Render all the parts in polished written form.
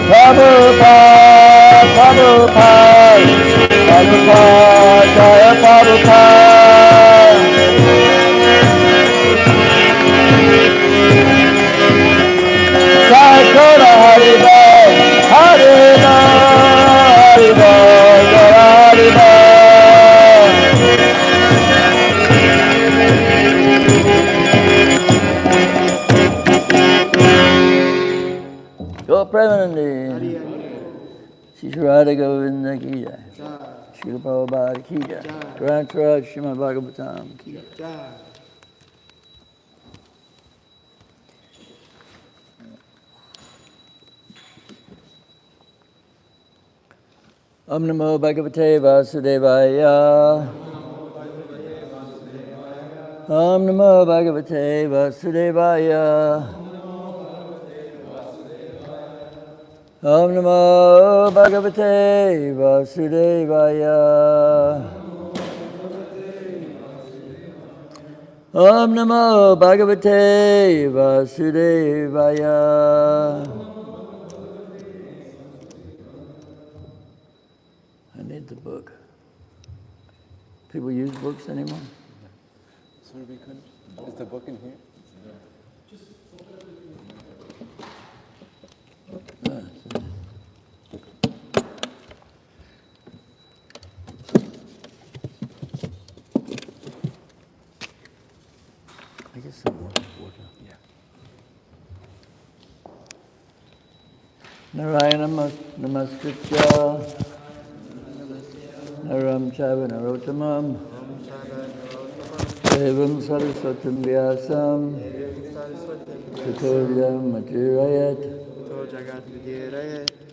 Prabhu Prabhupada, Jaya Prabhupada. Jai Kora Haribo, Haribo, Haribo, Haribo. Go Premanandi. Shri Radha Govinda ki jai. Srila Prabhupada ki jai. Granth Raj Śrimad Bhāgavatam ki jai. Om Namo Bhagavate Vasudevaya. Om Namo Bhagavate Vasudevaya. Om Namo Bhagavate Vasudevaya. Om Namo Bhagavate Vasudevaya. I need the book. People use books anymore? Sir, we could. Is the book in here? I guess some water. Yeah. Narayana Namaskritya Naram Chava Narottamam Devam Saraswatam Vyasam Tato Matirayat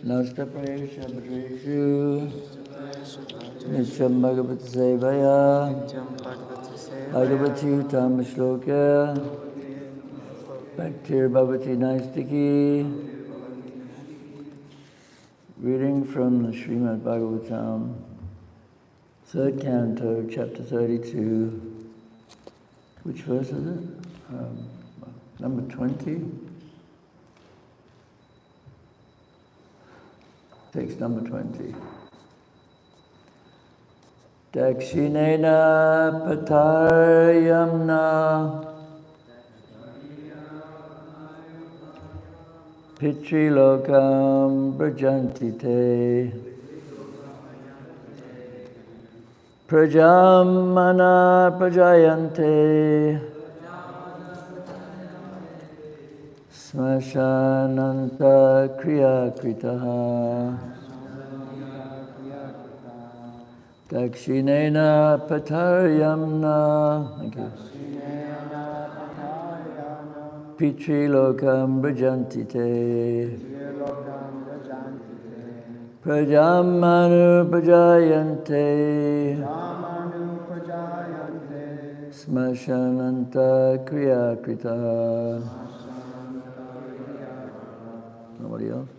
Nasta Prayesha Bhadreshu Nisham Bhagavata Sevaya Bhagavati Utam Shloka Bhaktir Bhavati Naistiki. Reading from the Śrimad Bhāgavatam, 3rd canto, chapter 32. Which verse is it? Number 20? Text number 20. Dakshinena Patayamna Pitrilokam Brajanti Te Prajamana Prajayante Smashananta Kriyakritaha Dakshinena Pataryamna. Thank you. Pitrilokam Brajanti Te Prajamanu Prajayante Smashananta Kriyakrita. Nobody else?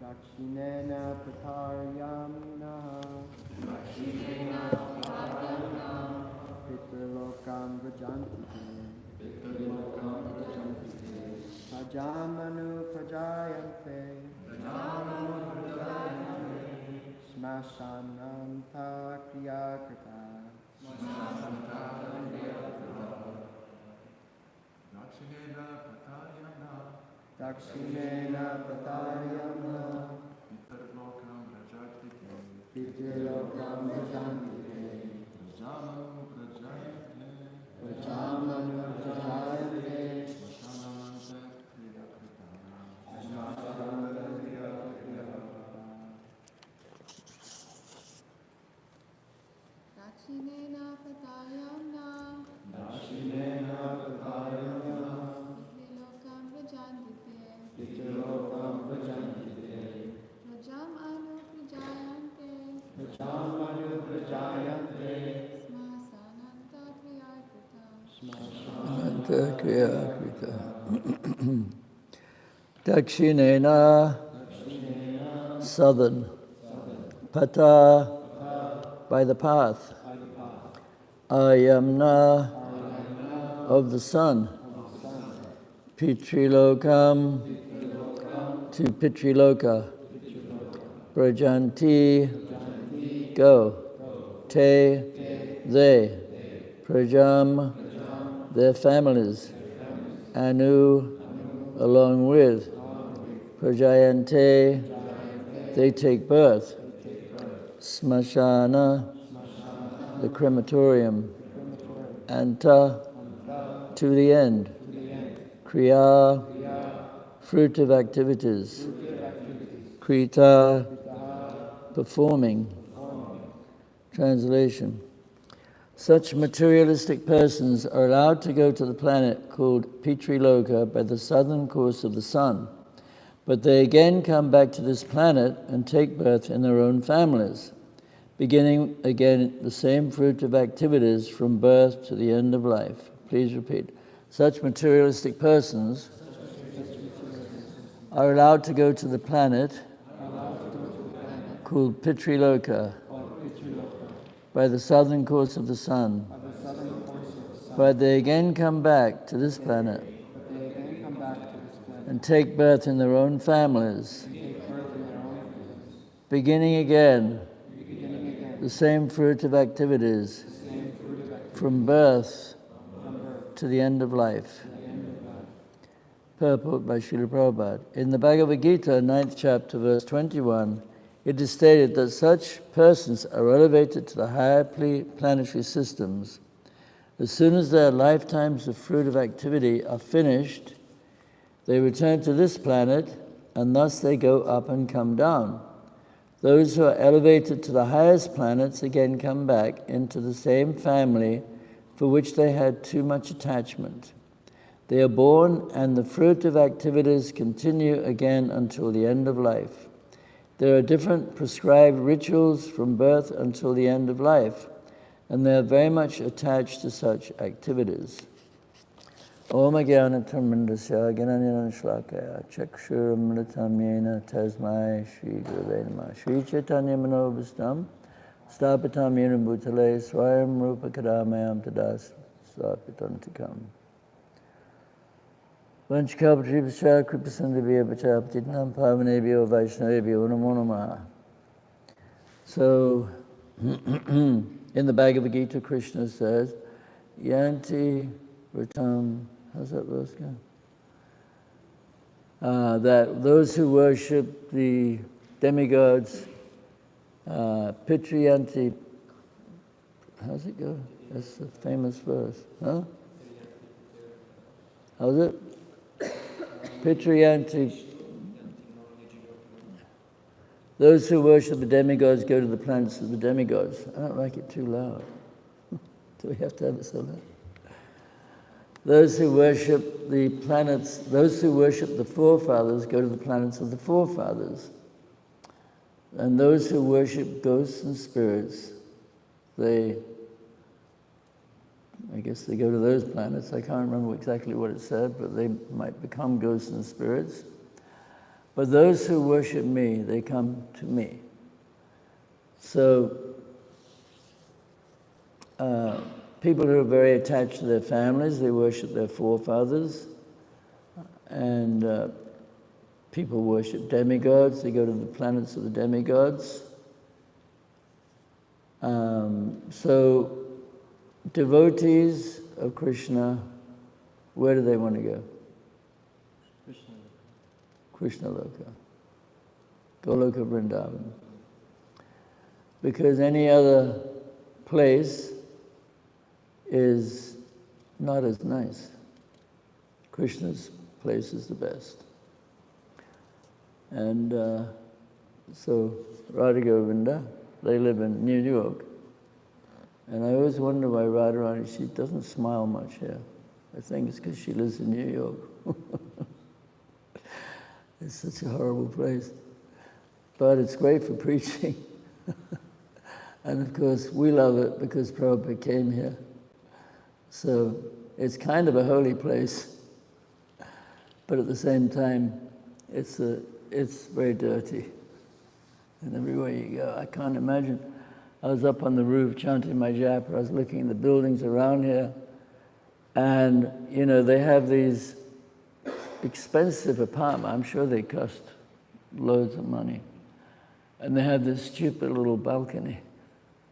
Dakshinena Pataryamna Pitrilokam Brajanti Pajamanu Prajayante Smashananta Kriyakrita Dakshinena Pataryamna Pitrilokam Brajanti Pajamanu Prajayante Dakshinena Patayamna Pitrilokam Brajantite Rajam Anu Prajayante Smasananta Krita Kriya Krita. Dakshinena, southern. Pata, by the path. Ayamna, of the sun. Pitrilokam, to Pitriloka. Prajanti, go. Te, they. Prajam, their families. Anu, along with. Prajayante, they take birth. Smashana, the crematorium. Anta, to the end. Kriya, fruit of activities. Krita, performing. Translation. Such materialistic persons are allowed to go to the planet called Pitriloka by the southern course of the sun, but they again come back to this planet and take birth in their own families, beginning again the same fruit of activities from birth to the end of life. Please repeat. Such materialistic persons are allowed to go to the planet called Pitriloka by the southern course of the sun, but they again come back to this planet and take birth in their own families, beginning again the same fruit of activities from birth to the end of life. Purport by Srila Prabhupada. In the Bhagavad Gita, 9th chapter, verse 21, it is stated that such persons are elevated to the higher planetary systems. As soon as their lifetimes of fruit of activity are finished, they return to this planet, and thus they go up and come down. Those who are elevated to the highest planets again come back into the same family for which they had too much attachment. They are born, and the fruit of activities continue again until the end of life. There are different prescribed rituals from birth until the end of life, and they are very much attached to such activities. Om Jnanatirmindasya Gnananjana Shlakaya Chakshuramritam Yena Tasmai Shri Gurave Namah Shri Chaitanya Manobhustam Stapitam Yena Bhutale Swayam Rupa Kadamayam Tadas Stapitantikam Vanchakapatripasya Kripasandhavya Pachapatitnam Pavanebhyo Vaishnavebhyo Namo Namaha. So, in the Bhagavad Gita, Krishna says, Yanti Vritam, how's that verse go? That those who worship the demigods, Pitriyanti, how's it go? That's a famous verse, huh? How's it? Pitriyanti. Those who worship the demigods go to the planets of the demigods. I don't like it too loud. Do we have to have it so loud? Those who worship the planets, those who worship the forefathers go to the planets of the forefathers. And those who worship ghosts and spirits, I guess they go to those planets. I can't remember exactly what it said, but they might become ghosts and spirits. But those who worship me, they come to me. So, people who are very attached to their families, they worship their forefathers. And people worship demigods, they go to the planets of the demigods. So, devotees of Krishna, where do they want to go? Krishna Loka. Goloka Vrindavan. Because any other place is not as nice. Krishna's place is the best. And so Radha Govinda, they live in New York. And I always wonder why Radharani, she doesn't smile much here. I think it's because she lives in New York. It's such a horrible place. But it's great for preaching. And of course, we love it because Prabhupada came here. So it's kind of a holy place, but at the same time, it's very dirty. And everywhere you go, I can't imagine. I was up on the roof chanting my japa. I was looking at the buildings around here, and you know they have these expensive apartments. I'm sure they cost loads of money, and they have this stupid little balcony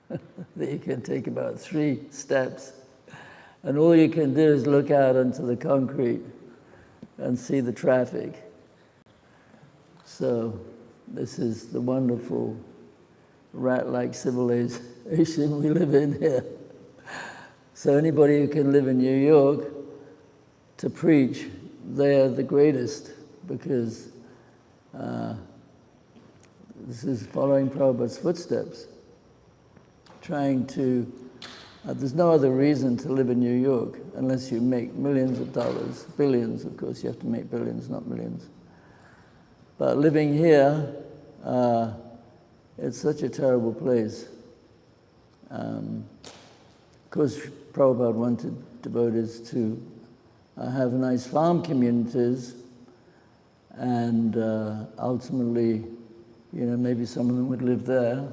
that you can take about 3 steps, and all you can do is look out onto the concrete and see the traffic. So this is the wonderful rat-like civilization we live in here. So anybody who can live in New York to preach, they are the greatest, because this is following Prabhupada's footsteps, trying to, there's no other reason to live in New York unless you make millions of dollars, billions, of course, you have to make billions, not millions. But living here, it's such a terrible place. Of course, Prabhupada wanted devotees to have nice farm communities, and ultimately, you know, maybe some of them would live there,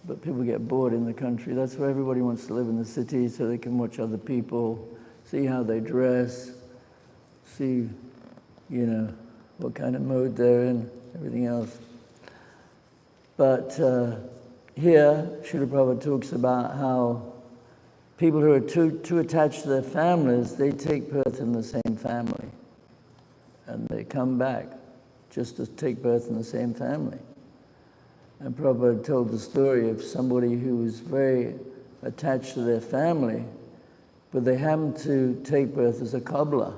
but people get bored in the country. That's where everybody wants to live, in the city, so they can watch other people, see how they dress, see, you know, what kind of mode they're in, everything else. But here, Srila Prabhupada talks about how people who are too attached to their families, they take birth in the same family. And they come back just to take birth in the same family. And Prabhupada told the story of somebody who was very attached to their family, but they happened to take birth as a cobbler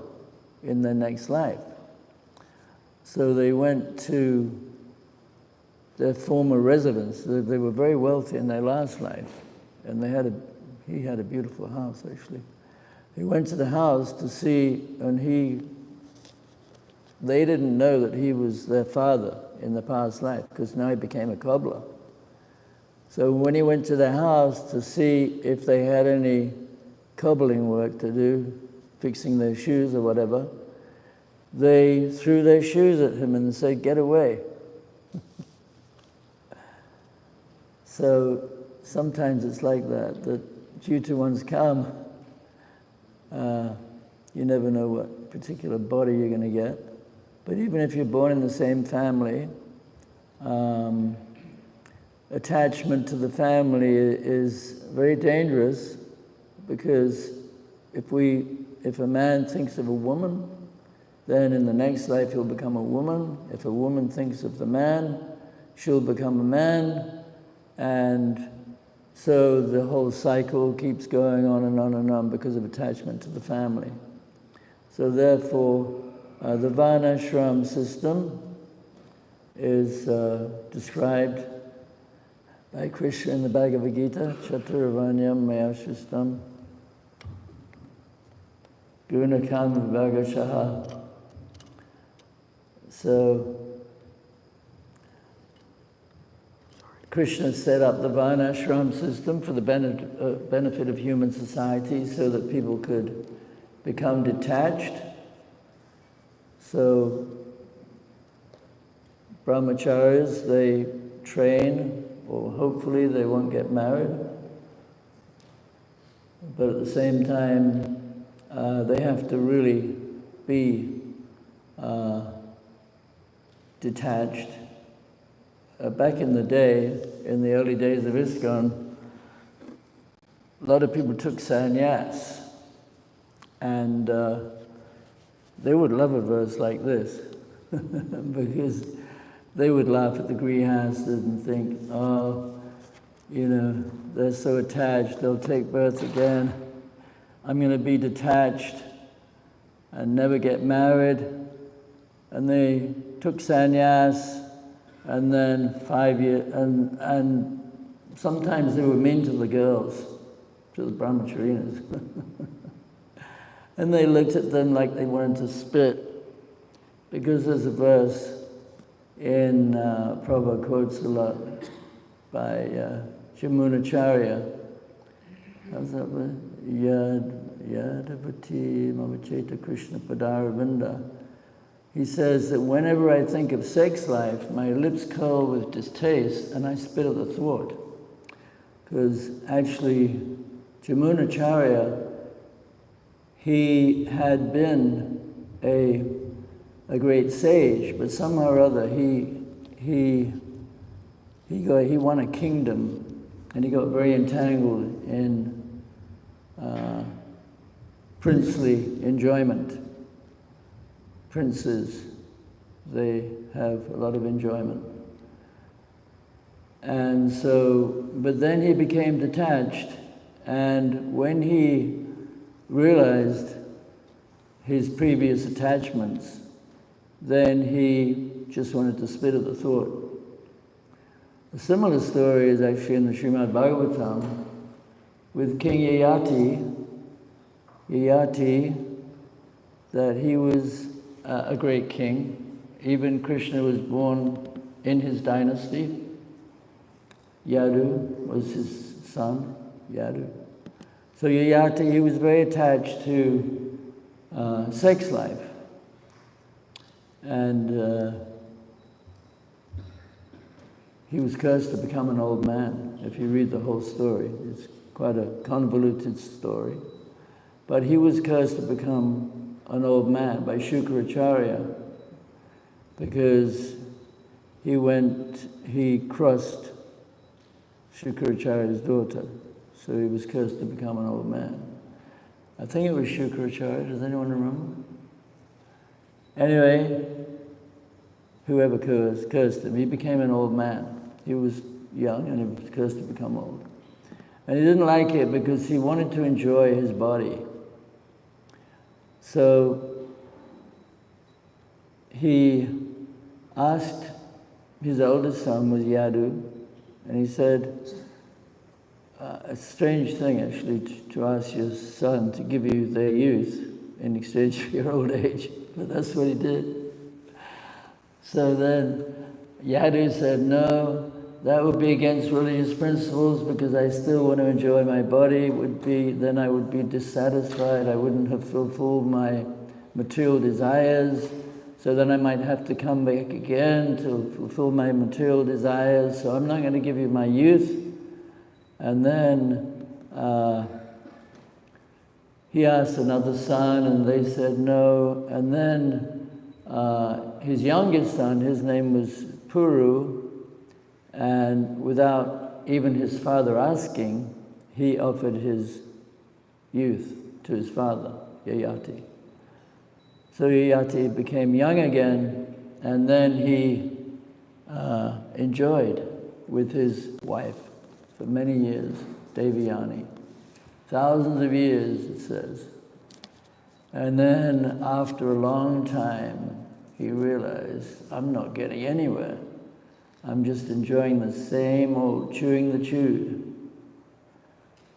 in their next life. So they went to their former residence. They were very wealthy in their last life, and he had a beautiful house, actually. He went to the house to see, and they didn't know that he was their father in the past life, because now he became a cobbler. So when he went to their house to see if they had any cobbling work to do, fixing their shoes or whatever, they threw their shoes at him and said, "Get away." So sometimes it's like that due to one's karma, you never know what particular body you're going to get. But even if you're born in the same family, attachment to the family is very dangerous, because if a man thinks of a woman, then in the next life he'll become a woman. If a woman thinks of the man, she'll become a man. And so the whole cycle keeps going on and on and on because of attachment to the family. So therefore, the Varnashram system is described by Krishna in the Bhagavad Gita, Chaturvarnyam Mayashustam Gunakam Vibhagashaha. So Krishna set up the Varnashram system for the benefit of human society, so that people could become detached. So brahmacharis, they train, or hopefully they won't get married, but at the same time they have to really be detached. Back in the day, in the early days of ISKCON, a lot of people took sannyas, and they would love a verse like this, because they would laugh at the grihastas and think, oh, you know, they're so attached, they'll take birth again. I'm going to be detached and never get married. And they took sannyas, and then 5 years, and sometimes they were mean to the girls, to the brahmacharinas. And they looked at them like they wanted to spit, because there's a verse in Prabhupada quotes a lot by Jamunacharya, How's that word? Yadavati Mamacheta Krishna Padaravinda. He says that whenever I think of sex life, my lips curl with distaste and I spit at the thwart. Because actually, Jamunacharya, he had been a great sage, but somehow or other he won a kingdom, and he got very entangled in princely enjoyment. Princes, they have a lot of enjoyment. And so, but then he became detached, and when he realized his previous attachments, then he just wanted to spit at the thought. A similar story is actually in the Śrimad Bhāgavatam with King Yayati, that he was a great king. Even Krishna was born in his dynasty. Yadu was his son, Yadu. So Yayati, he was very attached to sex life. And he was cursed to become an old man. If you read the whole story, it's quite a convoluted story. But he was cursed to become an old man by Shukracharya because he crossed Shukracharya's daughter. So he was cursed to become an old man. I think it was Shukracharya. Does anyone remember? Anyway, whoever cursed him, he became an old man. He was young and he was cursed to become old. And he didn't like it because he wanted to enjoy his body. So he asked, his eldest son was Yadu, and he said, a strange thing actually to ask your son to give you their youth in exchange for your old age, but that's what he did. So then Yadu said, no, that would be against religious principles because I still want to enjoy my body. Then I would be dissatisfied. I wouldn't have fulfilled my material desires. So then I might have to come back again to fulfill my material desires. So I'm not going to give you my youth. And then he asked another son, and they said no. And then his youngest son, his name was Puru, and without even his father asking, he offered his youth to his father, Yayati. So Yayati became young again, and then he enjoyed with his wife for many years, Devayani. Thousands of years, it says. And then after a long time, he realized, I'm not getting anywhere. I'm just enjoying the same old chewing the chewed.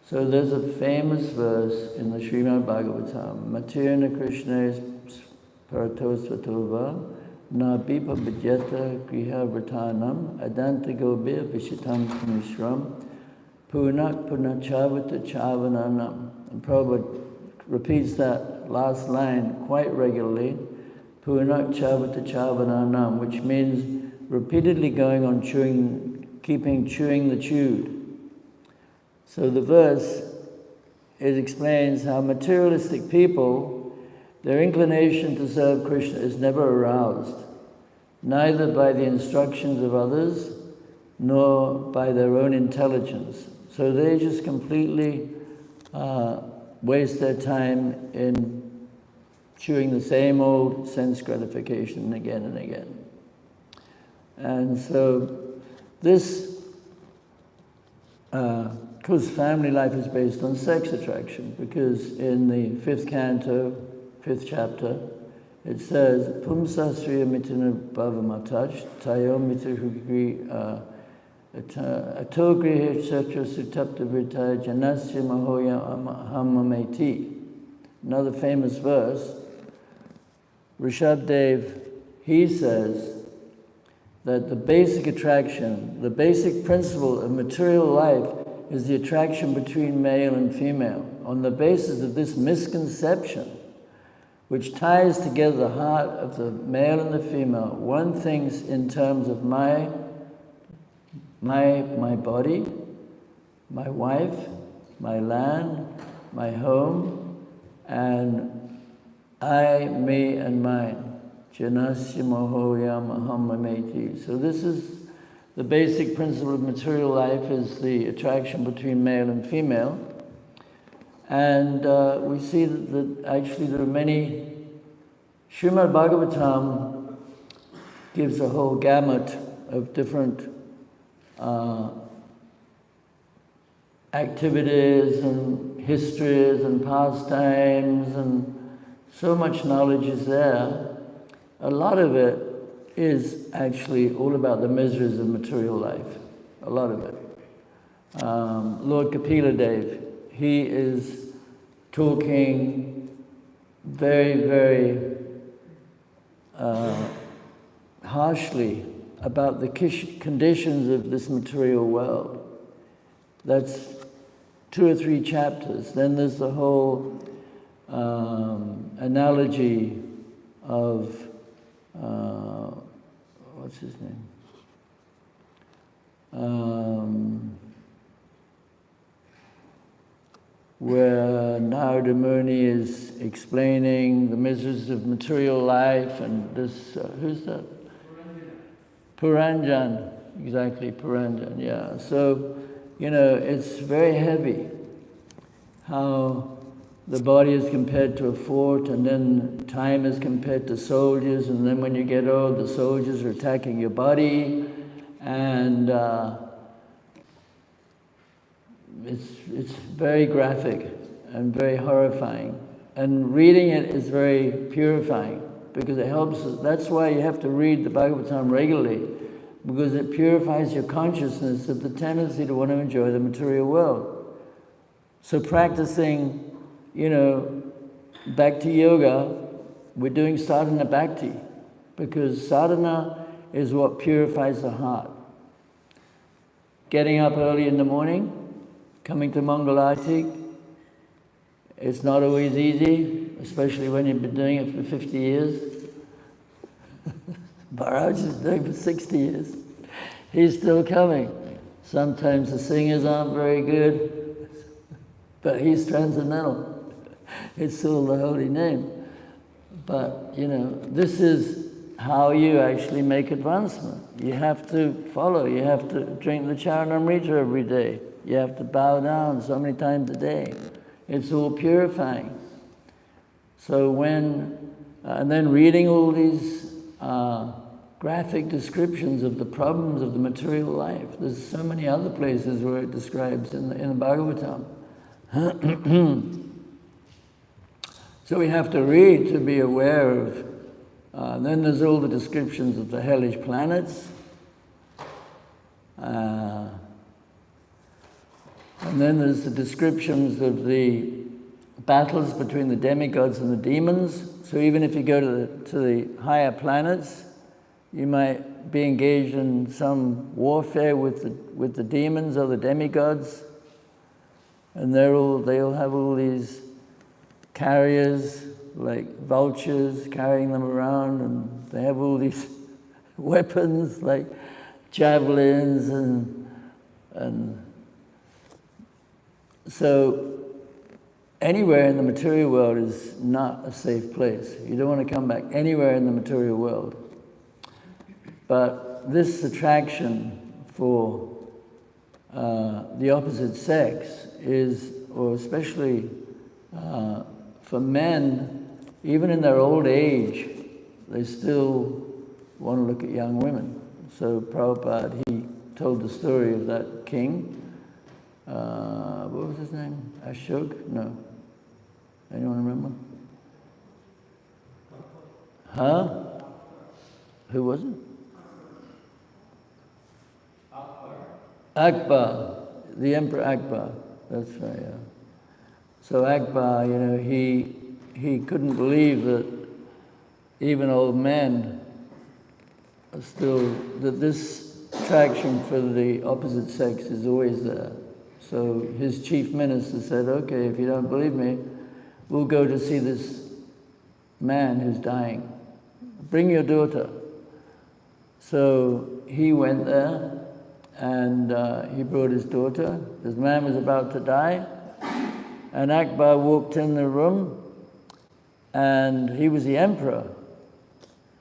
So there's a famous verse in the Śrimad Bhāgavatam, Matirna Krishna Paratosvatova Na Bipa Bhajeta Griha Vratanam Adanta Gobir Vishitam Kamishram Punak Punachavata Chavananam. And Prabhupada repeats that last line quite regularly, Punak Chavata Chavananam, which means repeatedly going on chewing the chewed. So the verse, it explains how materialistic people, their inclination to serve Krishna is never aroused, neither by the instructions of others, nor by their own intelligence. So they just completely waste their time in chewing the same old sense gratification again and again. And so this, because family life is based on sex attraction, because in the 5th canto, 5th chapter, it says, Pumsa Sriya Mitina Bhavamatach, Tayo Mitrahugri Atogrihi Kshetra Sutapta Vrita Janasya Mahoya Hamameti. Another famous verse, Rishabdev, he says that the basic attraction, the basic principle of material life is the attraction between male and female. On the basis of this misconception, which ties together the heart of the male and the female, one thinks in terms of my body, my wife, my land, my home, and I, me, and mine. Janasya mohoyam aham mameti. So this is the basic principle of material life, is the attraction between male and female. And we see that actually there are many. Śrimad Bhāgavatam gives a whole gamut of different activities and histories and pastimes, and so much knowledge is there. A lot of it is actually all about the miseries of material life, a lot of it. Lord Kapila Dev, he is talking very, very harshly about the conditions of this material world. That's 2 or 3 chapters. Then there's the whole analogy of, what's his name? Where Narada Muni is explaining the miseries of material life, and this, who's that? Puranjan, exactly, Puranjan, yeah. So, you know, it's very heavy how the body is compared to a fort, and then time is compared to soldiers, and then when you get old, the soldiers are attacking your body, and it's very graphic and very horrifying. And reading it is very purifying, because it helps us. That's why you have to read the Bhagavatam regularly, because it purifies your consciousness of the tendency to want to enjoy the material world. So practicing, you know, Bhakti Yoga, we're doing sadhana bhakti, because sadhana is what purifies the heart. Getting up early in the morning, coming to Mangalarti, it's not always easy, especially when you've been doing it for 50 years. Maharaj is doing it for 60 years. He's still coming. Sometimes the singers aren't very good, but he's transcendental. It's still the holy name. But, you know, this is how you actually make advancement. You have to follow. You have to drink the Charanamrita every day. You have to bow down so many times a day. It's all purifying. So when, and then reading all these graphic descriptions of the problems of the material life. There's so many other places where it describes in the Bhagavatam. So we have to read to be aware of. Then there's all the descriptions of the hellish planets. And then there's the descriptions of the battles between the demigods and the demons. So even if you go to the higher planets, you might be engaged in some warfare with the demons or the demigods, and they'll have all these carriers like vultures carrying them around, and they have all these weapons like javelins and so anywhere in the material world is not a safe place. You don't want to come back anywhere in the material world. But this attraction for the opposite sex is, or especially for men, even in their old age, they still want to look at young women. So Prabhupada, he told the story of that king. What was his name? Ashok? No. Anyone remember? Huh? Who was it? Akbar. The Emperor Akbar. That's right, yeah. So Akbar, you know, he couldn't believe that even old men are still, that this attraction for the opposite sex is always there. So his chief minister said, okay, if you don't believe me, we'll go to see this man who's dying. Bring your daughter. So he went there and he brought his daughter. This man was about to die. And Akbar walked in the room and he was the emperor.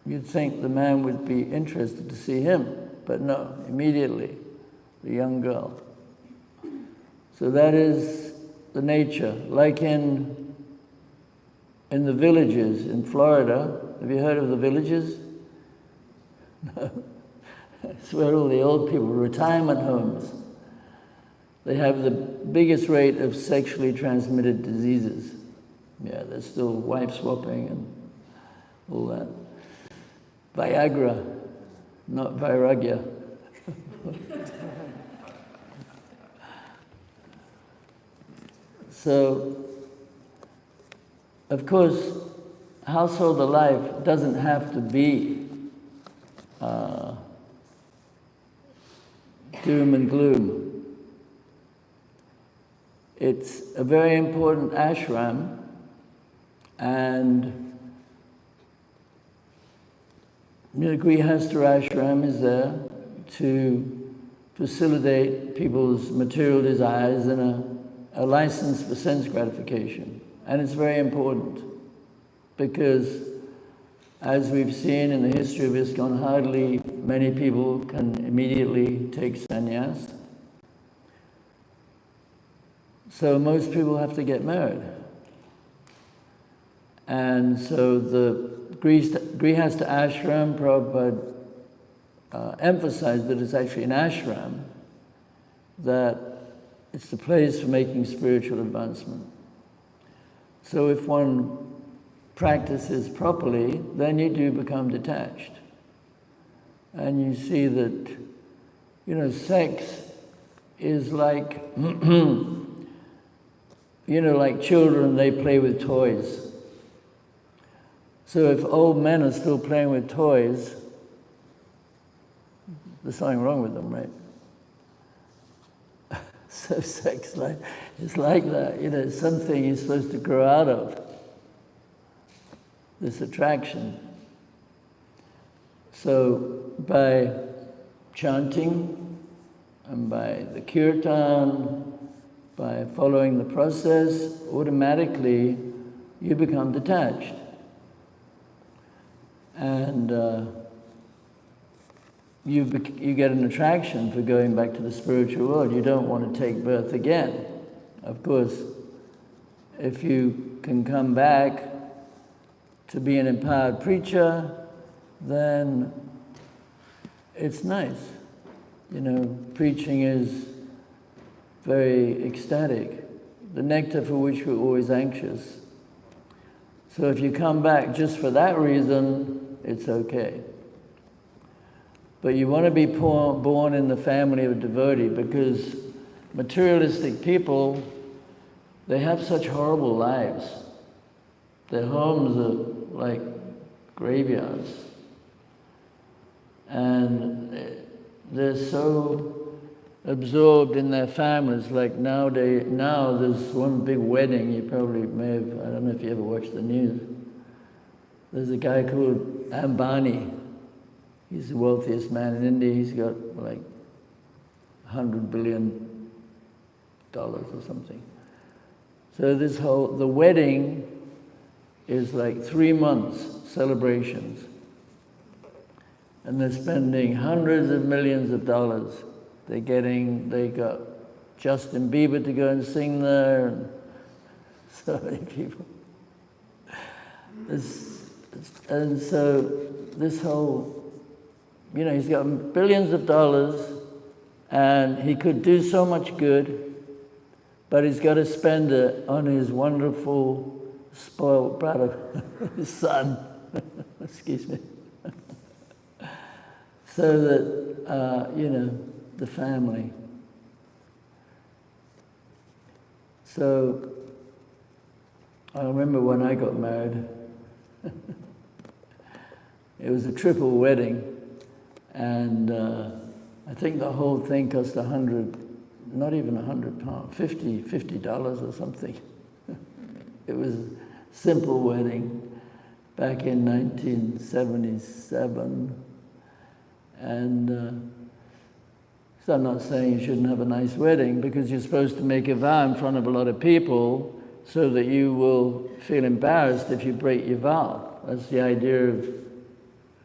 You'd think the man would be interested to see him, but no, immediately, the young girl. So that is the nature. Like in the villages in Florida, have you heard of the villages? No. It's where all the old people, retirement homes. They have the biggest rate of sexually transmitted diseases. Yeah, there's still wife swapping and all that. Viagra, not Vairagya. So, of course, household life doesn't have to be doom and gloom. It's a very important ashram, and Grihastha ashram is there to facilitate people's material desires and a license for sense gratification. And it's very important because, as we've seen in the history of ISKCON, hardly many people can immediately take sannyas. So most people have to get married. And so the Grihastha ashram, Prabhupada emphasized that it's actually an ashram, that it's the place for making spiritual advancement. So if one practices properly, then you do become detached. And you see that, sex is like, like children, they play with toys. So if old men are still playing with toys, there's something wrong with them, right? So sex is like that, it's something you're supposed to grow out of, this attraction. So by chanting and by the kirtan, by following the process, automatically you become detached. And you get an attraction for going back to the spiritual world. You don't want to take birth again. Of course, if you can come back to be an empowered preacher, then it's nice. Preaching is very ecstatic, the nectar for which we're always anxious. So if you come back just for that reason, it's okay. But you want to be born in the family of a devotee, because materialistic people, they have such horrible lives. Their homes are like graveyards. And they're so absorbed in their families. Like now there's one big wedding, you probably may have, I don't know if you ever watched the news. There's a guy called Ambani. He's the wealthiest man in India. He's got like $100 billion or something. So the wedding is like 3 months celebrations. And they're spending hundreds of millions of dollars. They got Justin Bieber to go and sing there, and so many people. And so this whole, he's got billions of dollars, and he could do so much good, but he's got to spend it on his wonderful, spoiled brother, his son. Excuse me. So that, the family. So I remember when I got married, it was a triple wedding, and I think the whole thing cost $100 not even £100, $50 or something. It was a simple wedding back in 1977. And so I'm not saying you shouldn't have a nice wedding, because you're supposed to make a vow in front of a lot of people so that you will feel embarrassed if you break your vow. That's the idea of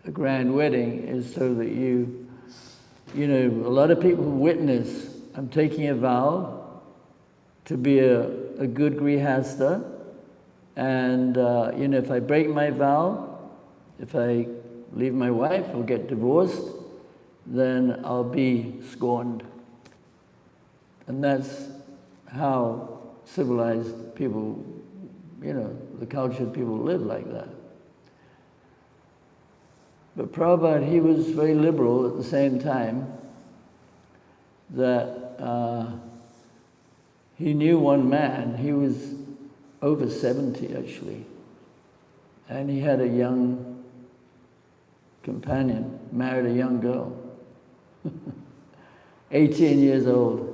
a grand wedding, is so that you know, a lot of people witness, I'm taking a vow to be a good grihasta, and you know, if I break my vow, if I leave my wife or get divorced, then I'll be scorned. And that's how civilized people, you know, the cultured people live like that. But Prabhupada, he was very liberal at the same time, that he knew one man, he was over 70 actually, and he had a young companion, married a young girl, 18 years old.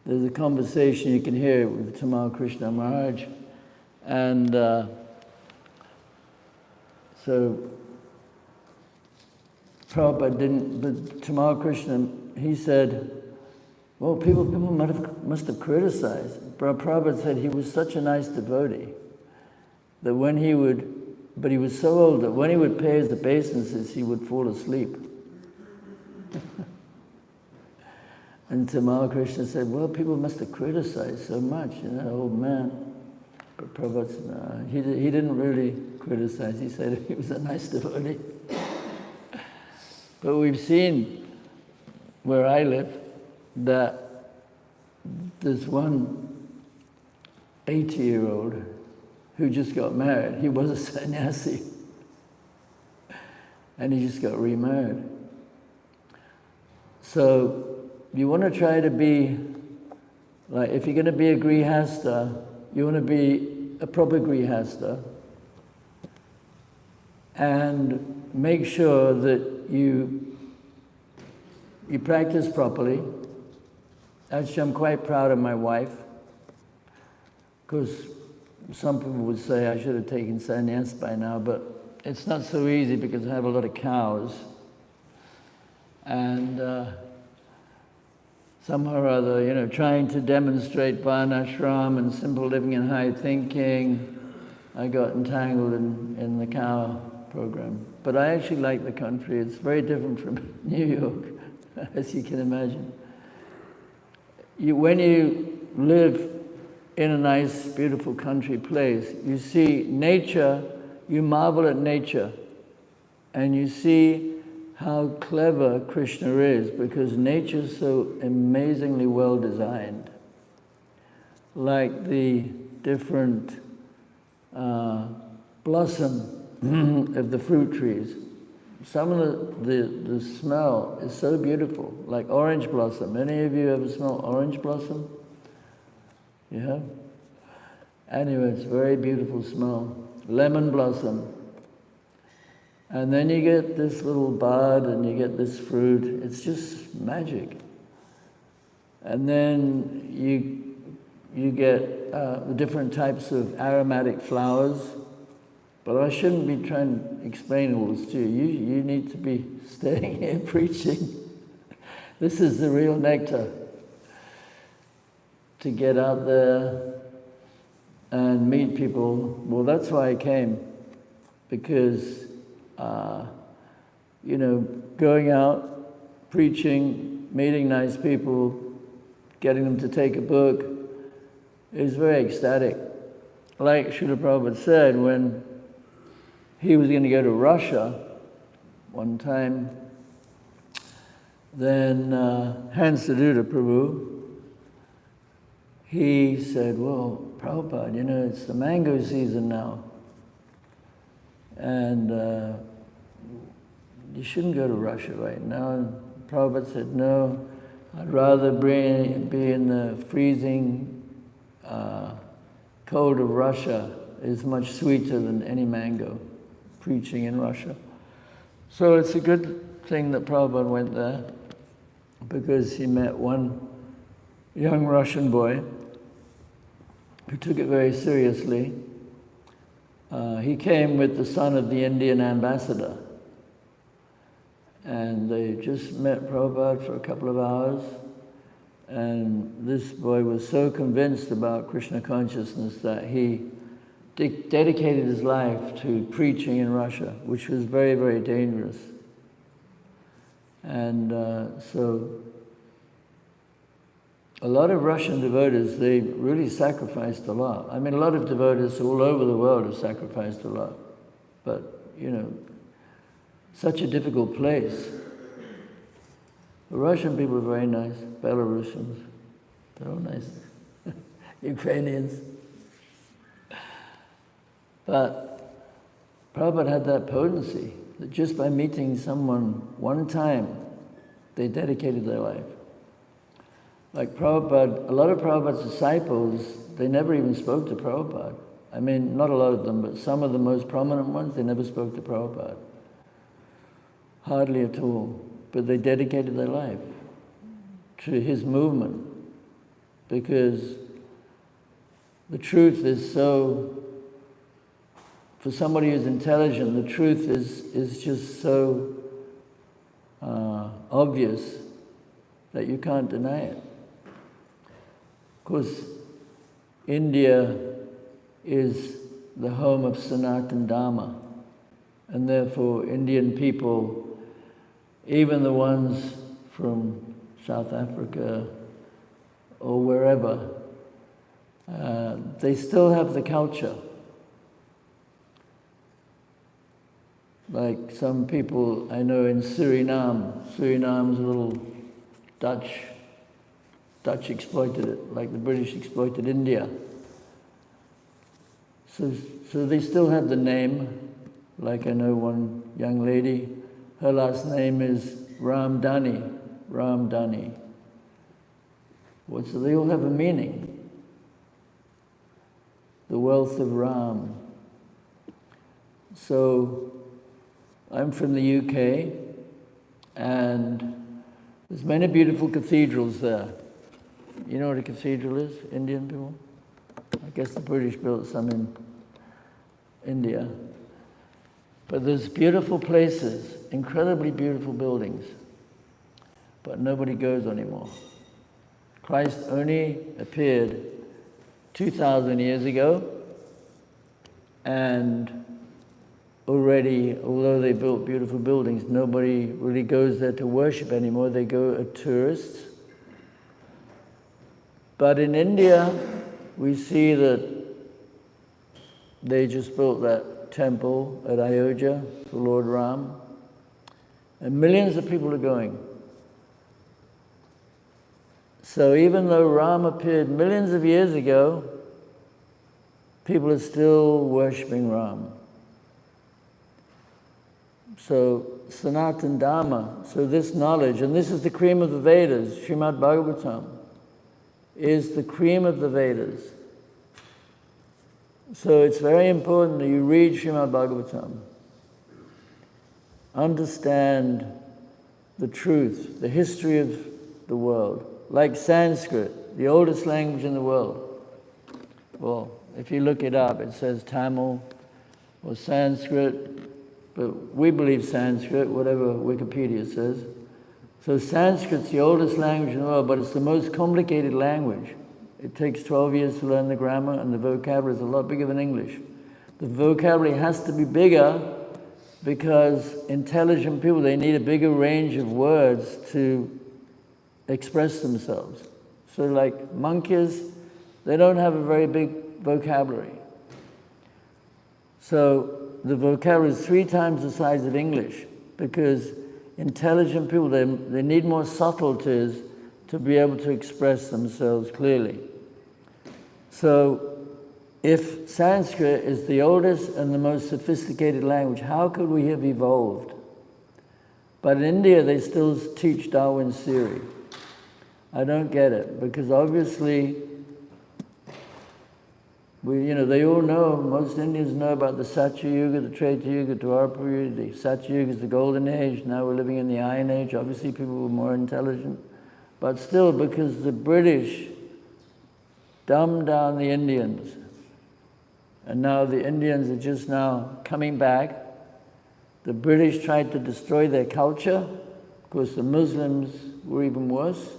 There's a conversation, you can hear it with Tamal Krishna Maharaj, and so Prabhupada didn't, but Tamal Krishna, he said, well, people must have criticized. Prabhupada said he was such a nice devotee that when he would, but he was so old that when he would pay his obeisances, he would fall asleep. And Tamal Krishna said, well, people must have criticized so much, you know, old man. But Prabhupada said, no, he didn't really criticize. He said he was a nice devotee. But we've seen where I live that there's one 80-year-old who just got married. He was a sannyasi. And he just got remarried. So you want to try to be, like, if you're going to be a grihasta, you want to be a proper grihasta, and make sure that you practice properly. Actually, I'm quite proud of my wife, because some people would say I should have taken sannyas by now, but it's not so easy because I have a lot of cows. And somehow or other, you know, trying to demonstrate varnashram and simple living and high thinking, I got entangled in the cow program. But I actually like the country. It's very different from New York, as you can imagine. When you live in a nice, beautiful country place, you see nature, you marvel at nature, and you see how clever Krishna is, because nature is so amazingly well designed. Like the different blossom of the fruit trees. Some of the smell is so beautiful, like orange blossom. Any of you ever smell orange blossom? You have? Anyway, it's a very beautiful smell. Lemon blossom. And then you get this little bud and you get this fruit. It's just magic. And then you get the different types of aromatic flowers. But I shouldn't be trying to explain all this to you. You need to be staying here preaching. This is the real nectar. To get out there and meet people. Well, that's why I came. Because, you know, going out, preaching, meeting nice people, getting them to take a book is very ecstatic. Like Srila Prabhupada said, when he was going to go to Russia one time, then Hansaduta Prabhu, he said, well, Prabhupada, you know, it's the mango season now. And you shouldn't go to Russia right now. And Prabhupada said, no, I'd rather be in the freezing cold of Russia. It's much sweeter than any mango, preaching in Russia. So it's a good thing that Prabhupada went there, because he met one young Russian boy who took it very seriously. He came with the son of the Indian ambassador. And they just met Prabhupada for a couple of hours. And this boy was so convinced about Krishna consciousness that he dedicated his life to preaching in Russia, which was very, very dangerous. And so a lot of Russian devotees, they really sacrificed a lot. I mean, a lot of devotees all over the world have sacrificed a lot. But, you know, such a difficult place. The Russian people are very nice, Belarusians, they're all nice. Ukrainians. But Prabhupada had that potency, that just by meeting someone one time, they dedicated their life. Like Prabhupada, a lot of Prabhupada's disciples, they never even spoke to Prabhupada. I mean, not a lot of them, but some of the most prominent ones, they never spoke to Prabhupada. Hardly at all. But they dedicated their life to his movement because the truth is so, for somebody who's intelligent, the truth is just so obvious that you can't deny it. Of course, India is the home of Sanatana Dharma, and therefore Indian people, even the ones from South Africa or wherever, they still have the culture. Like some people I know in Suriname. Suriname's a little Dutch exploited it, like the British exploited India. So they still have the name. Like I know one young lady, her last name is Ramdani. Ramdani. So they all have a meaning. The wealth of Ram. So I'm from the UK, and there's many beautiful cathedrals there. You know what a cathedral is, Indian people? I guess the British built some in India. But there's beautiful places, incredibly beautiful buildings, but nobody goes anymore. Christ only appeared 2,000 years ago, and already, although they built beautiful buildings, nobody really goes there to worship anymore. They go as tourists. But in India, we see that they just built that temple at Ayodhya for Lord Ram, and millions of people are going. So even though Ram appeared millions of years ago, people are still worshipping Ram. So Sanatana Dharma, so this knowledge, and this is the cream of the Vedas, Śrimad Bhāgavatam, is the cream of the Vedas. So it's very important that you read Śrimad Bhāgavatam. Understand the truth, the history of the world. Like Sanskrit, the oldest language in the world. Well, if you look it up, it says Tamil or Sanskrit, but we believe Sanskrit, whatever Wikipedia says. So Sanskrit's the oldest language in the world, but it's the most complicated language. It takes 12 years to learn the grammar, and the vocabulary is a lot bigger than English. The vocabulary has to be bigger because intelligent people, they need a bigger range of words to express themselves. So like monkeys, they don't have a very big vocabulary. So the vocabulary is 3 times the size of English because intelligent people, they need more subtleties to be able to express themselves clearly. So if Sanskrit is the oldest and the most sophisticated language, how could we have evolved? But in India, they still teach Darwin's theory. I don't get it, because obviously, they all know, most Indians know about the Satya Yuga, the Treta Yuga, Dwapara Yuga. The Satya Yuga is the golden age. Now we're living in the Iron Age. Obviously, people were more intelligent. But still, because the British dumbed down the Indians, and now the Indians are just now coming back. The British tried to destroy their culture. Of course, the Muslims were even worse.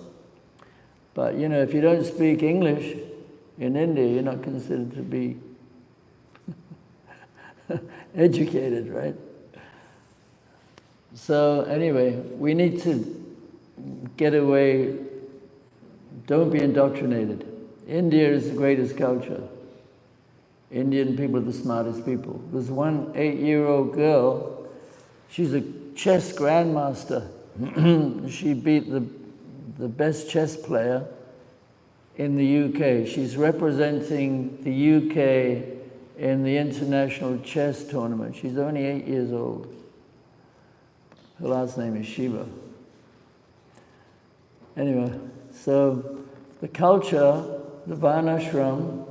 But, you know, if you don't speak English in India, you're not considered to be educated, right? So anyway, we need to get away. Don't be indoctrinated. India is the greatest culture. Indian people are the smartest people. There's one 8-year-old girl, she's a chess grandmaster. She beat the best chess player in the UK. She's representing the UK in the international chess tournament. She's only 8 years old. Her last name is Shiva. Anyway, so the culture, the Varnashram,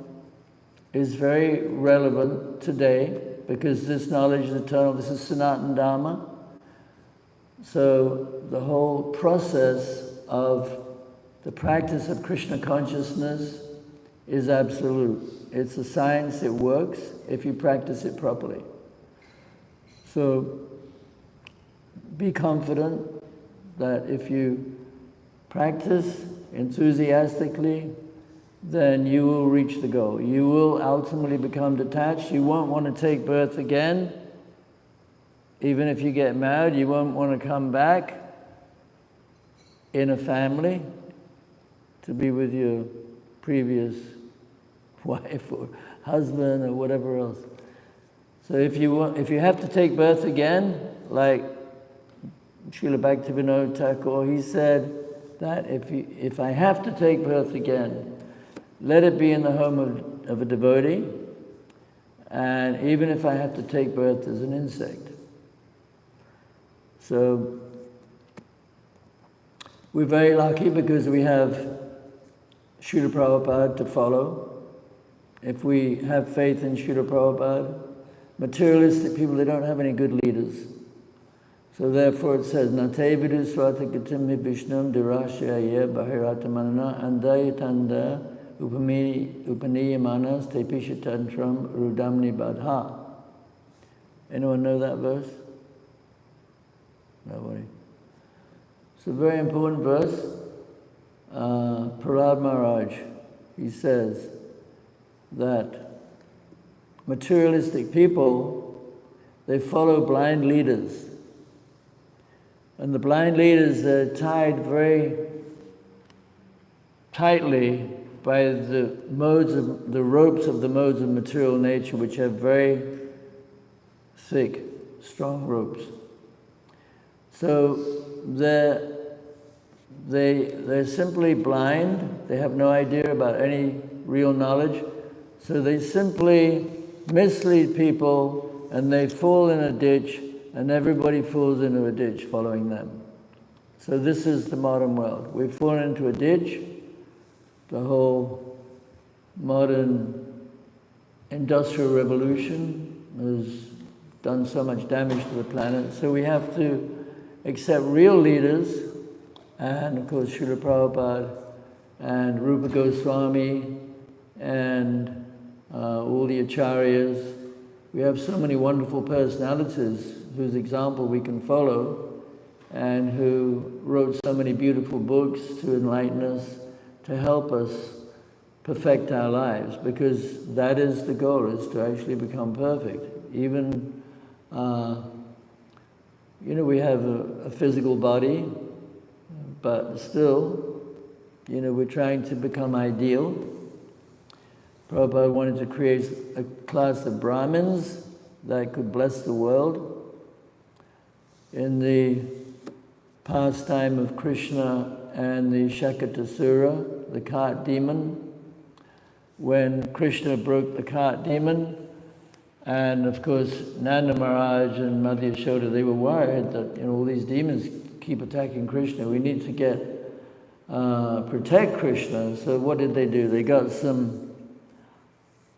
is very relevant today because this knowledge is eternal. This is Sanatana Dharma. So the whole process of the practice of Krishna consciousness is absolute. It's a science, it works if you practice it properly. So be confident that if you practice enthusiastically, then you will reach the goal. You will ultimately become detached. You won't want to take birth again. Even if you get married, you won't want to come back in a family to be with your previous wife or husband or whatever else. So if you have to take birth again, like Srila Bhaktivinoda Thakur, he said that if I have to take birth again, let it be in the home of a devotee, and even if I have to take birth as an insect. So we're very lucky because we have Srila Prabhupada to follow. If we have faith in Srila Prabhupada, materialistic people, they don't have any good leaders. So therefore it says, Nate vidu swata gatim hi vishnum dirashaya bahiratamanana andayatanda upaniyamanas tepishatantram rudamni badha. Anyone know that verse? Nobody. It's a very important verse. Prahlad Maharaj, he says that materialistic people, they follow blind leaders. And the blind leaders are tied very tightly by the ropes of the modes of material nature, which have very thick, strong ropes. So they're simply blind. They have no idea about any real knowledge. So they simply mislead people, and they fall in a ditch, and everybody falls into a ditch following them. So this is the modern world. We've fallen into a ditch. The whole modern industrial revolution has done so much damage to the planet. So we have to accept real leaders, and of course Srila Prabhupada and Rupa Goswami and all the acharyas. We have so many wonderful personalities whose example we can follow and who wrote so many beautiful books to enlighten us, to help us perfect our lives, because that is the goal, is to actually become perfect. Even, we have a physical body, but still, we're trying to become ideal. Prabhupada wanted to create a class of Brahmins that could bless the world. In the pastime of Krishna and the Shakatasura, the cart demon, when Krishna broke the cart demon, and of course Nanda Maharaj and Mother Yashoda, they were worried that all these demons keep attacking Krishna. We need to protect Krishna. So what did they do? They got some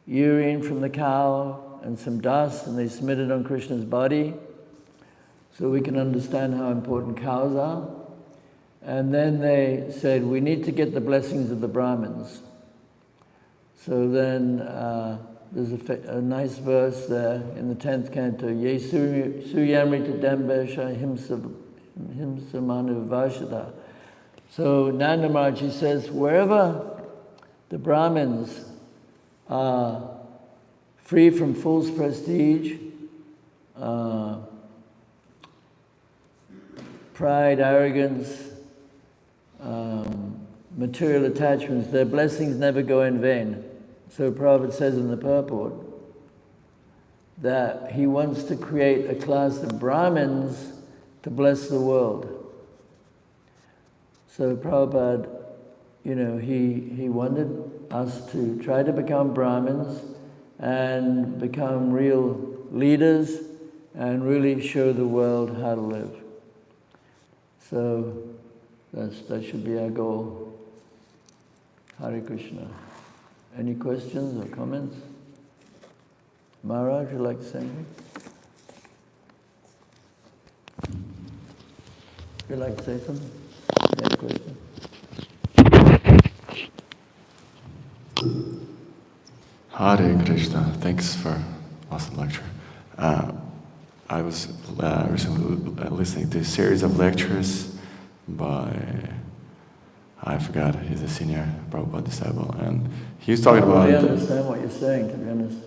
urine from the cow and some dust, and they smeared it on Krishna's body, so we can understand how important cows are. And then they said, we need to get the blessings of the Brahmins. So then there's a nice verse there in the 10th canto, Ye suyamrita dambesha himsa manu vashada. So Nanda Maharaj says, wherever the Brahmins are free from false prestige, pride, arrogance, material attachments, their blessings never go in vain. So Prabhupada says in the purport that he wants to create a class of Brahmins to bless the world. So Prabhupada, he wanted us to try to become Brahmins and become real leaders and really show the world how to live. So that should be our goal. Hare Krishna. Any questions or comments? Maharaj, would you like to say anything? Would you like to say something? You have a question? Hare Krishna. Thanks for awesome lecture. I was recently listening to a series of lectures by, I forgot, he's a senior Prabhupada disciple, and he was talking about... I understand what you're saying, to be honest.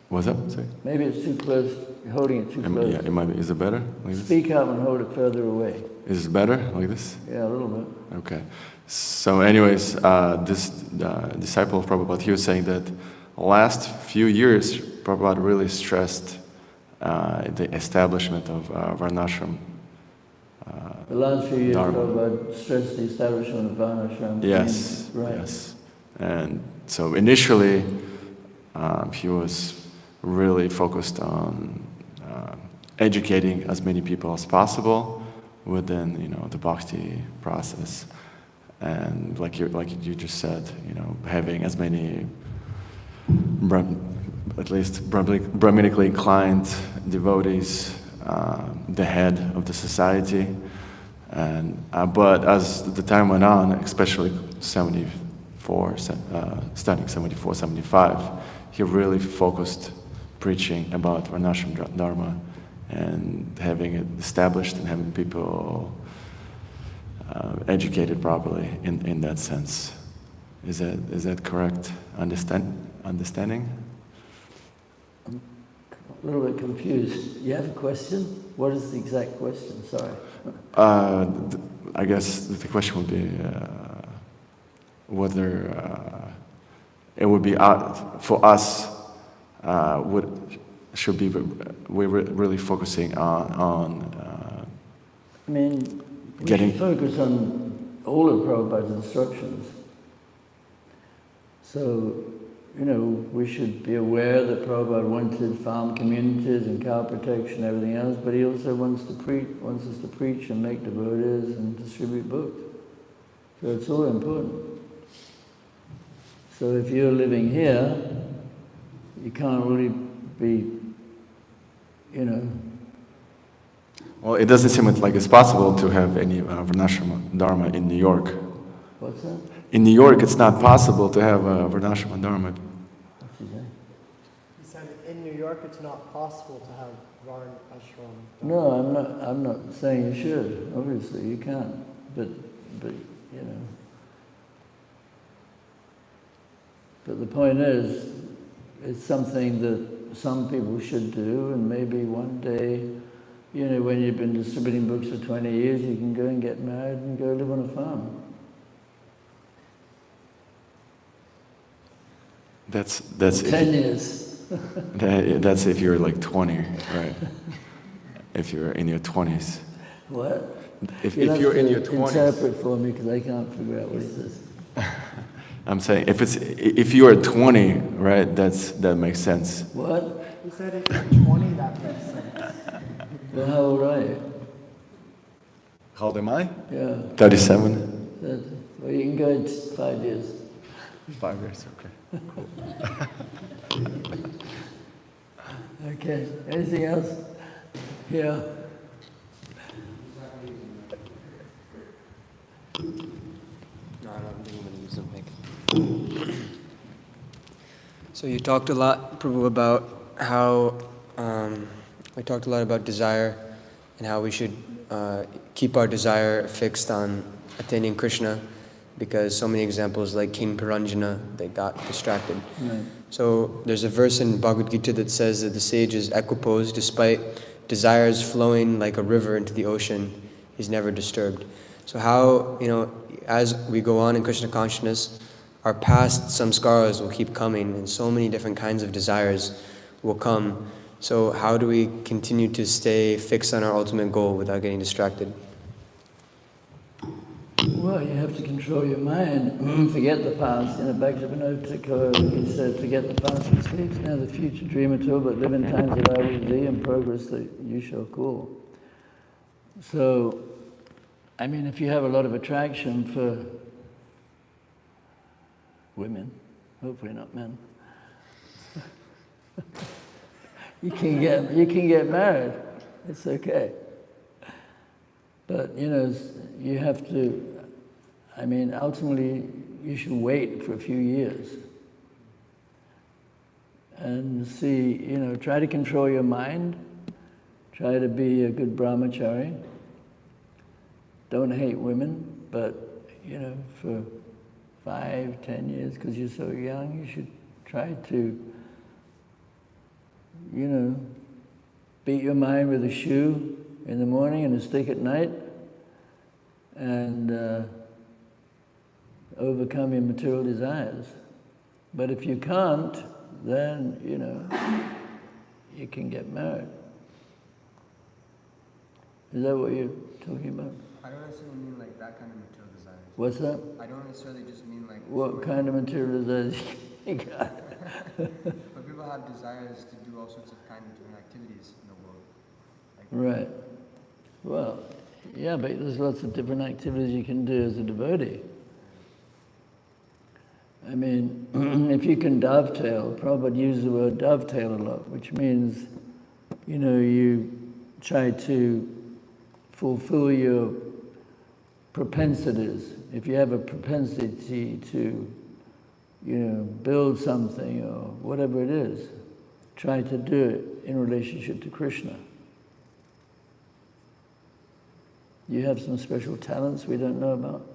What's that? Sorry? Maybe it's too close, you're holding it too close. Yeah, it might be. Is it better like this? Speak up and hold it further away. Is it better like this? Yeah, a little bit. Okay. So anyways, this disciple of Prabhupada, he was saying that last few years, Prabhupada really stressed the establishment of Varnashram. The last few years, Dharma. Prabhupada stressed the establishment of Varnashram. Yes, right. yes. And so initially, he was really focused on educating as many people as possible within, the bhakti process. And like you just said, having as many at least Brahminically inclined devotees, the head of the society. And but as the time went on, especially starting 74, 75, he really focused preaching about Varnashram Dharma and having it established and having people educated properly in that sense. Is that correct understanding? I'm a little bit confused. You have a question? What is the exact question? Sorry. I guess the question would be whether it would be for us. We're really focusing on I mean, we getting should focus on all of Prabhupada's instructions. So, we should be aware that Prabhupada wanted farm communities and cow protection and everything else, but he also wants us to preach and make devotees and distribute books. So it's all important. So if you're living here, you can't really be, Well, it doesn't seem like it's possible to have any Varnashram Dharma in New York. What's that? In New York, it's not possible to have Varnashram Dharma. What's he saying? He said in New York it's not possible to have Varn Ashram. No, I'm not saying you should. Obviously, you can't. But But the point is, it's something that some people should do, and maybe one day, when you've been distributing books for 20 years, you can go and get married and go live on a farm. That's 10 years. That's if you're like 20, right? If you're in your 20s. What? If you're in your 20s. Interpret for me, because I can't figure out what he says. I'm saying if you are 20, right? That makes sense. What? He said if you're 20, that makes sense. Well, how old are you? How old am I? Yeah. 37. Well, you can go in 5 years. 5 years, okay. Cool. Okay. Anything else? Yeah. So you talked a lot, Prabhu, about how we talked a lot about desire and how we should keep our desire fixed on attaining Krishna, because so many examples like King Piranjana, they got distracted. Right. So there's a verse in Bhagavad Gita that says that the sage is equiposed despite desires flowing like a river into the ocean. He's never disturbed. So how, as we go on in Krishna consciousness, our past samskaras will keep coming and so many different kinds of desires will come. So how do we continue to stay fixed on our ultimate goal without getting distracted? Well, you have to control your mind. Forget the past. Bhaktivinoda, he said, forget the past mistakes, now the future, dream at all, but live in times that I will thee and progress that you shall call. So, if you have a lot of attraction for women, hopefully not men, you can get married. It's okay. But, you have to, ultimately, you should wait for a few years and see, try to control your mind, try to be a good brahmachari, don't hate women, but, for 5-10 years, because you're so young, you should try to, beat your mind with a shoe in the morning and a stick at night, and overcome your material desires. But if you can't, then, you can get married. Is that what you're talking about? I don't necessarily mean like that kind of material desires. What's that? I don't necessarily just mean like... What kind of material desires you got? But people have desires to do all sorts of kind of different activities in the world. Right. Well, yeah, but there's lots of different activities you can do as a devotee. If you can dovetail, Prabhupada used the word dovetail a lot, which means, you try to fulfill your propensities. If you have a propensity to, build something or whatever it is, try to do it in relationship to Krishna. You have some special talents we don't know about.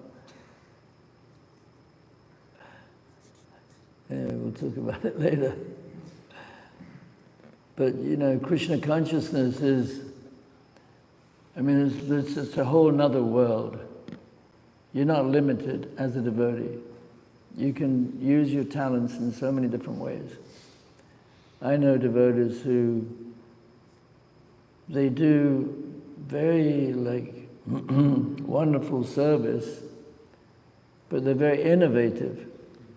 Yeah, we'll talk about it later. But, Krishna consciousness is, it's a whole nother world. You're not limited as a devotee. You can use your talents in so many different ways. I know devotees who, they do very, wonderful service, but they're very innovative.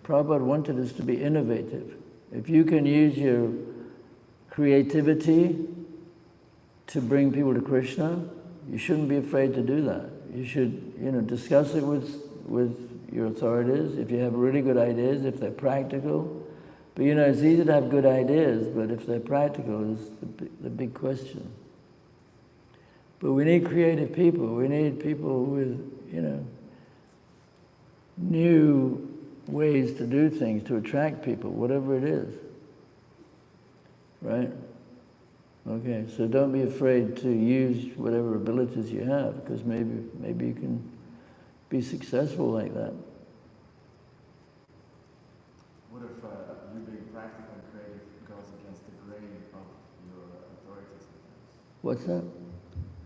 Prabhupada wanted us to be innovative. If you can use your creativity to bring people to Krishna, you shouldn't be afraid to do that. You should, discuss it with your authorities. If you have really good ideas, if they're practical. But it's easy to have good ideas, but if they're practical is the big question. But we need creative people. We need people with, new ways to do things, to attract people, whatever it is. Right? Okay, so don't be afraid to use whatever abilities you have, because maybe you can be successful like that. What if you being practical and creative goes against the grain of your authorities? What's that?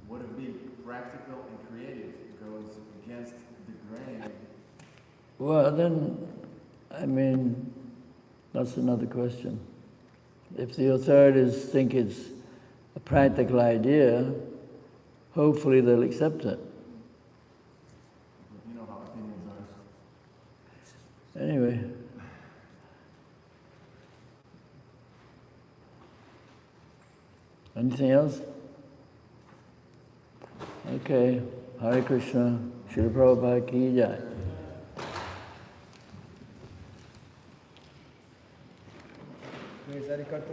What if being practical and creative goes against the grain? Well, then, that's another question. If the authorities think it's a practical idea, hopefully they'll accept it. You know how opinions are. Anyway. Anything else? Okay. Hare Krishna. Srila Prabhupada ki jai. Karta.